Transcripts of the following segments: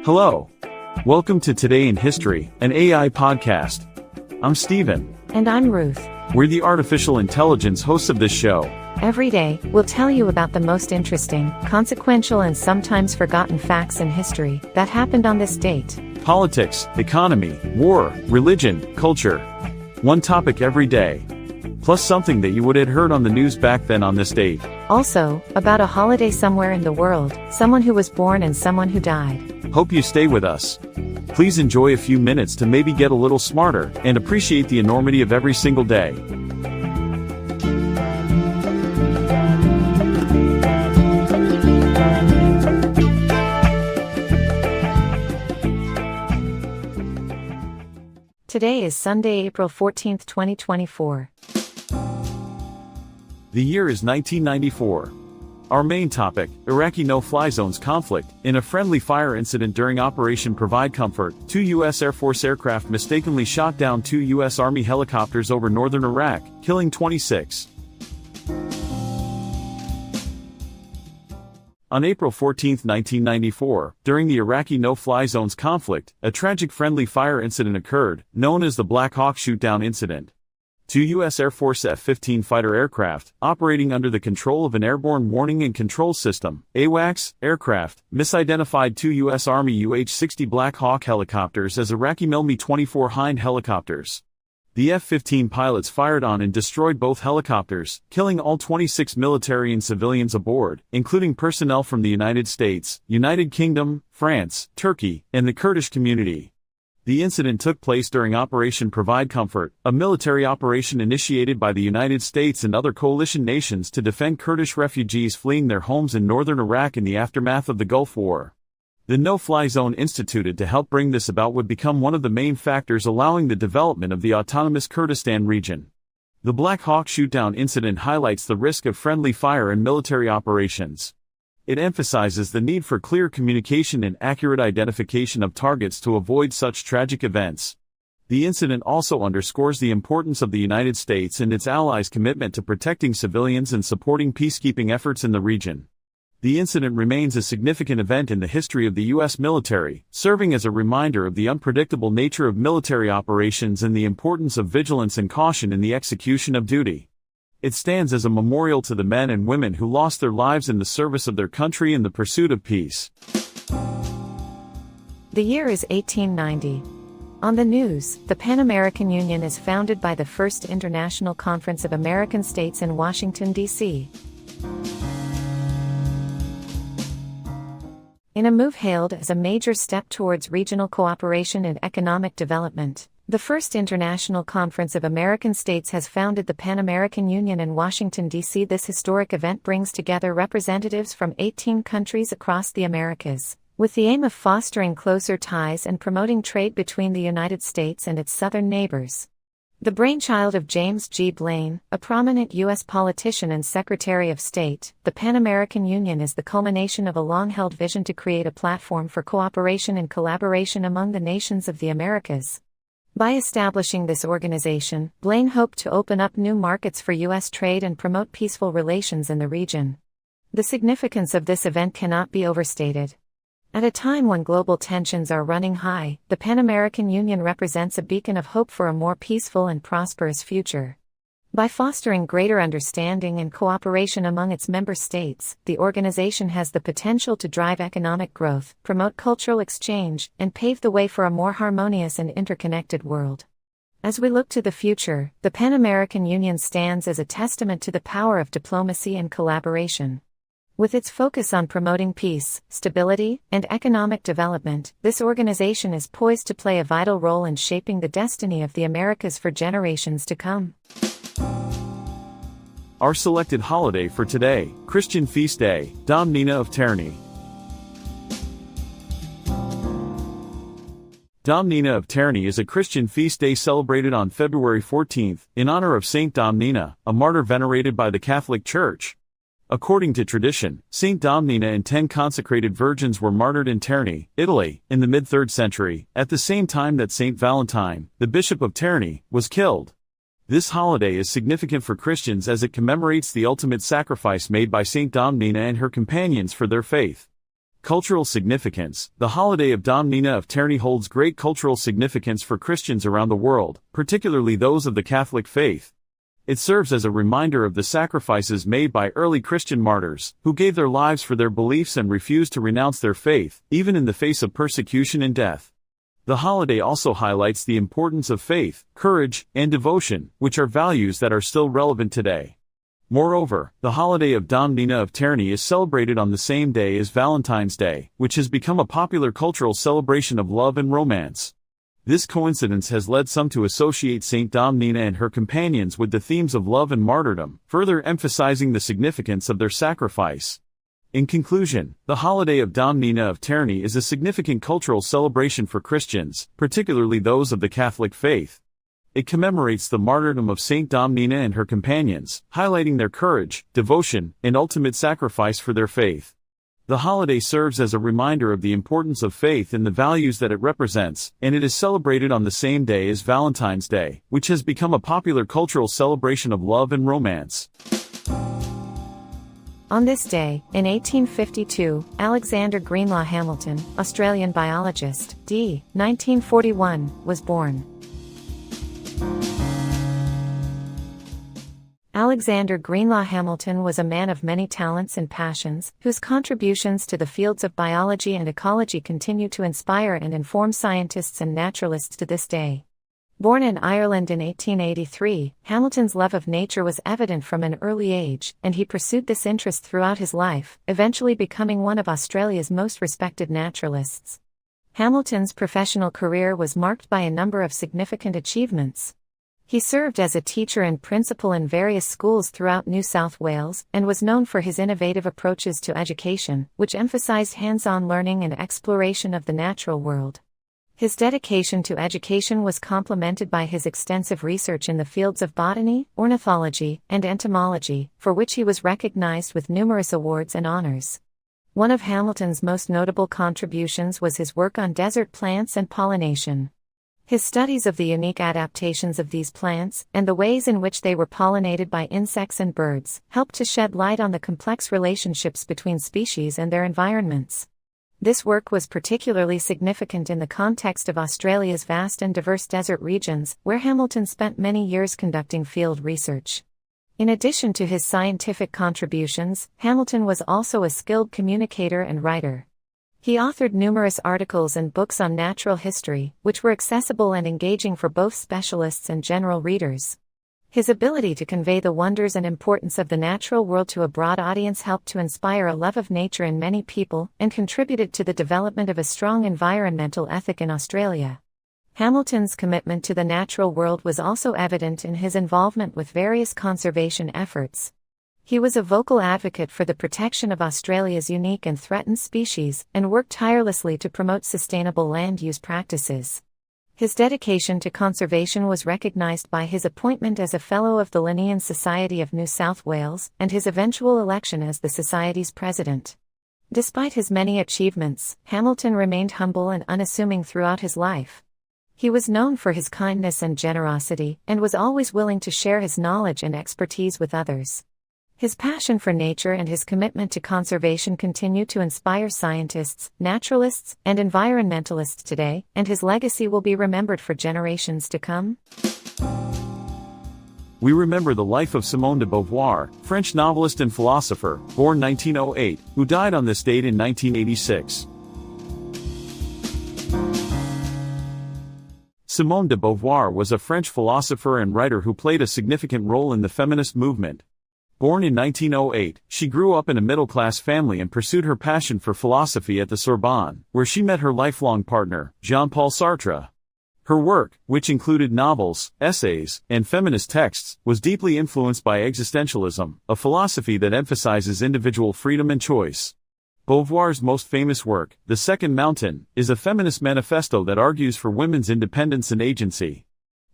Hello. Welcome to Today in History, an AI podcast. I'm Stephen. And I'm Ruth. We're the artificial intelligence hosts of this show. Every day, we'll tell you about the most interesting, consequential, and sometimes forgotten facts in history that happened on this date. Politics, economy, war, religion, culture. One topic every day. Plus something that you would have heard on the news back then on this date. Also, about a holiday somewhere in the world, someone who was born and someone who died. Hope you stay with us. Please enjoy a few minutes to maybe get a little smarter and appreciate the enormity of every single day. Today is Sunday, April 14th, 2024. The year is 1994. Our main topic, Iraqi no-fly zones conflict. In a friendly fire incident during Operation Provide Comfort, 2 U.S. Air Force aircraft mistakenly shot down 2 U.S. Army helicopters over northern Iraq, killing 26. On April 14, 1994, during the Iraqi no-fly zones conflict, a tragic friendly fire incident occurred, known as the Black Hawk shoot-down incident. 2 U.S. Air Force F-15 fighter aircraft, operating under the control of an Airborne Warning and Control System (AWACS) aircraft, misidentified 2 U.S. Army UH-60 Black Hawk helicopters as Iraqi Mi-24 Hind helicopters. The F-15 pilots fired on and destroyed both helicopters, killing all 26 military and civilians aboard, including personnel from the United States, United Kingdom, France, Turkey, and the Kurdish community. The incident took place during Operation Provide Comfort, a military operation initiated by the United States and other coalition nations to defend Kurdish refugees fleeing their homes in northern Iraq in the aftermath of the Gulf War. The no-fly zone instituted to help bring this about would become one of the main factors allowing the development of the autonomous Kurdistan region. The Black Hawk shoot-down incident highlights the risk of friendly fire in military operations. It emphasizes the need for clear communication and accurate identification of targets to avoid such tragic events. The incident also underscores the importance of the United States and its allies' commitment to protecting civilians and supporting peacekeeping efforts in the region. The incident remains a significant event in the history of the U.S. military, serving as a reminder of the unpredictable nature of military operations and the importance of vigilance and caution in the execution of duty. It stands as a memorial to the men and women who lost their lives in the service of their country in the pursuit of peace. The year is 1890. On the news, the Pan American Union is founded by the First International Conference of American States in Washington, D.C. In a move hailed as a major step towards regional cooperation and economic development, the First International Conference of American States has founded the Pan American Union in Washington, D.C. This historic event brings together representatives from 18 countries across the Americas, with the aim of fostering closer ties and promoting trade between the United States and its southern neighbors. The brainchild of James G. Blaine, a prominent U.S. politician and Secretary of State, the Pan American Union is the culmination of a long-held vision to create a platform for cooperation and collaboration among the nations of the Americas. By establishing this organization, Blaine hoped to open up new markets for U.S. trade and promote peaceful relations in the region. The significance of this event cannot be overstated. At a time when global tensions are running high, the Pan American Union represents a beacon of hope for a more peaceful and prosperous future. By fostering greater understanding and cooperation among its member states, the organization has the potential to drive economic growth, promote cultural exchange, and pave the way for a more harmonious and interconnected world. As we look to the future, the Pan American Union stands as a testament to the power of diplomacy and collaboration. With its focus on promoting peace, stability, and economic development, this organization is poised to play a vital role in shaping the destiny of the Americas for generations to come. Our selected holiday for today, Christian Feast Day, Domnina of Terni. Domnina of Terni is a Christian feast day celebrated on February 14th, in honor of Saint Domnina, a martyr venerated by the Catholic Church. According to tradition, Saint Domnina and 10 consecrated virgins were martyred in Terni, Italy, in the mid-3rd century, at the same time that Saint Valentine, the Bishop of Terni, was killed. This holiday is significant for Christians as it commemorates the ultimate sacrifice made by Saint Domnina and her companions for their faith. Cultural significance. The holiday of Dom Nina of Terni holds great cultural significance for Christians around the world, particularly those of the Catholic faith. It serves as a reminder of the sacrifices made by early Christian martyrs, who gave their lives for their beliefs and refused to renounce their faith, even in the face of persecution and death. The holiday also highlights the importance of faith, courage, and devotion, which are values that are still relevant today. Moreover, the holiday of Dom Nina of Terni is celebrated on the same day as Valentine's Day, which has become a popular cultural celebration of love and romance. This coincidence has led some to associate Saint Dom Nina and her companions with the themes of love and martyrdom, further emphasizing the significance of their sacrifice. In conclusion, the holiday of Dom Nina of Terni is a significant cultural celebration for Christians, particularly those of the Catholic faith. It commemorates the martyrdom of Saint Dom Nina and her companions, highlighting their courage, devotion, and ultimate sacrifice for their faith. The holiday serves as a reminder of the importance of faith and the values that it represents, and it is celebrated on the same day as Valentine's Day, which has become a popular cultural celebration of love and romance. On this day, in 1852, Alexander Greenlaw Hamilton, Australian biologist, d. 1941, was born. Alexander Greenlaw Hamilton was a man of many talents and passions, whose contributions to the fields of biology and ecology continue to inspire and inform scientists and naturalists to this day. Born in Ireland in 1883, Hamilton's love of nature was evident from an early age, and he pursued this interest throughout his life, eventually becoming one of Australia's most respected naturalists. Hamilton's professional career was marked by a number of significant achievements. He served as a teacher and principal in various schools throughout New South Wales, and was known for his innovative approaches to education, which emphasized hands-on learning and exploration of the natural world. His dedication to education was complemented by his extensive research in the fields of botany, ornithology, and entomology, for which he was recognized with numerous awards and honors. One of Hamilton's most notable contributions was his work on desert plants and pollination. His studies of the unique adaptations of these plants, and the ways in which they were pollinated by insects and birds, helped to shed light on the complex relationships between species and their environments. This work was particularly significant in the context of Australia's vast and diverse desert regions, where Hamilton spent many years conducting field research. In addition to his scientific contributions, Hamilton was also a skilled communicator and writer. He authored numerous articles and books on natural history, which were accessible and engaging for both specialists and general readers. His ability to convey the wonders and importance of the natural world to a broad audience helped to inspire a love of nature in many people, and contributed to the development of a strong environmental ethic in Australia. Hamilton's commitment to the natural world was also evident in his involvement with various conservation efforts. He was a vocal advocate for the protection of Australia's unique and threatened species, and worked tirelessly to promote sustainable land use practices. His dedication to conservation was recognized by his appointment as a Fellow of the Linnean Society of New South Wales, and his eventual election as the Society's president. Despite his many achievements, Hamilton remained humble and unassuming throughout his life. He was known for his kindness and generosity, and was always willing to share his knowledge and expertise with others. His passion for nature and his commitment to conservation continue to inspire scientists, naturalists, and environmentalists today, and his legacy will be remembered for generations to come. We remember the life of Simone de Beauvoir, French novelist and philosopher, born 1908, who died on this date in 1986. Simone de Beauvoir was a French philosopher and writer who played a significant role in the feminist movement. Born in 1908, she grew up in a middle-class family and pursued her passion for philosophy at the Sorbonne, where she met her lifelong partner, Jean-Paul Sartre. Her work, which included novels, essays, and feminist texts, was deeply influenced by existentialism, a philosophy that emphasizes individual freedom and choice. Beauvoir's most famous work, The Second Mountain, is a feminist manifesto that argues for women's independence and agency.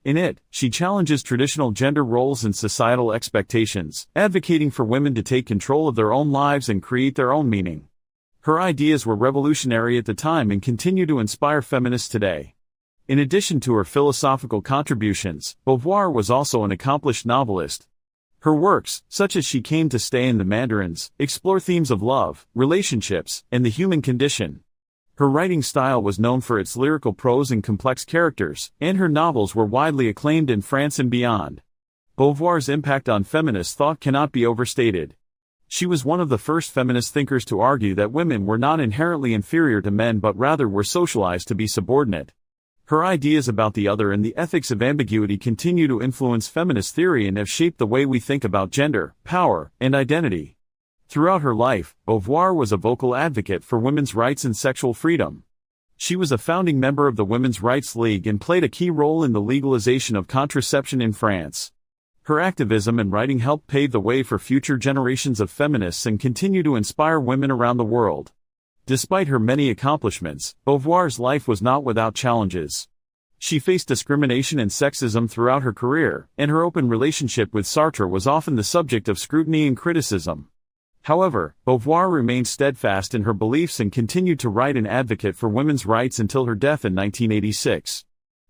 In it, she challenges traditional gender roles and societal expectations, advocating for women to take control of their own lives and create their own meaning. Her ideas were revolutionary at the time and continue to inspire feminists today. In addition to her philosophical contributions, Beauvoir was also an accomplished novelist. Her works, such as She Came to Stay and The Mandarins, explore themes of love, relationships, and the human condition. Her writing style was known for its lyrical prose and complex characters, and her novels were widely acclaimed in France and beyond. Beauvoir's impact on feminist thought cannot be overstated. She was one of the first feminist thinkers to argue that women were not inherently inferior to men but rather were socialized to be subordinate. Her ideas about the other and the ethics of ambiguity continue to influence feminist theory and have shaped the way we think about gender, power, and identity. Throughout her life, Beauvoir was a vocal advocate for women's rights and sexual freedom. She was a founding member of the Women's Rights League and played a key role in the legalization of contraception in France. Her activism and writing helped pave the way for future generations of feminists and continue to inspire women around the world. Despite her many accomplishments, Beauvoir's life was not without challenges. She faced discrimination and sexism throughout her career, and her open relationship with Sartre was often the subject of scrutiny and criticism. However, Beauvoir remained steadfast in her beliefs and continued to write and advocate for women's rights until her death in 1986.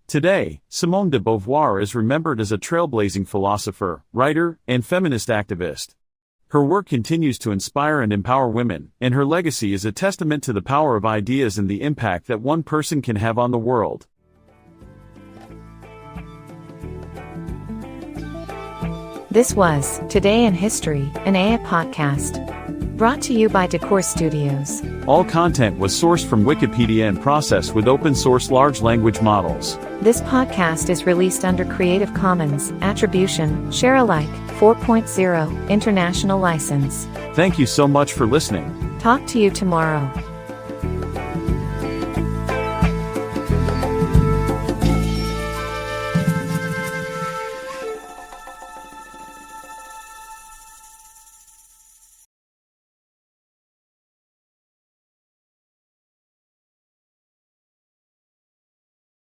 Today, Simone de Beauvoir is remembered as a trailblazing philosopher, writer, and feminist activist. Her work continues to inspire and empower women, and her legacy is a testament to the power of ideas and the impact that one person can have on the world. This was Today in History, an AA podcast. Brought to you by Decor Studios. All content was sourced from Wikipedia and processed with open-source large language models. This podcast is released under Creative Commons, Attribution, Share Alike, 4.0, International License. Thank you so much for listening. Talk to you tomorrow.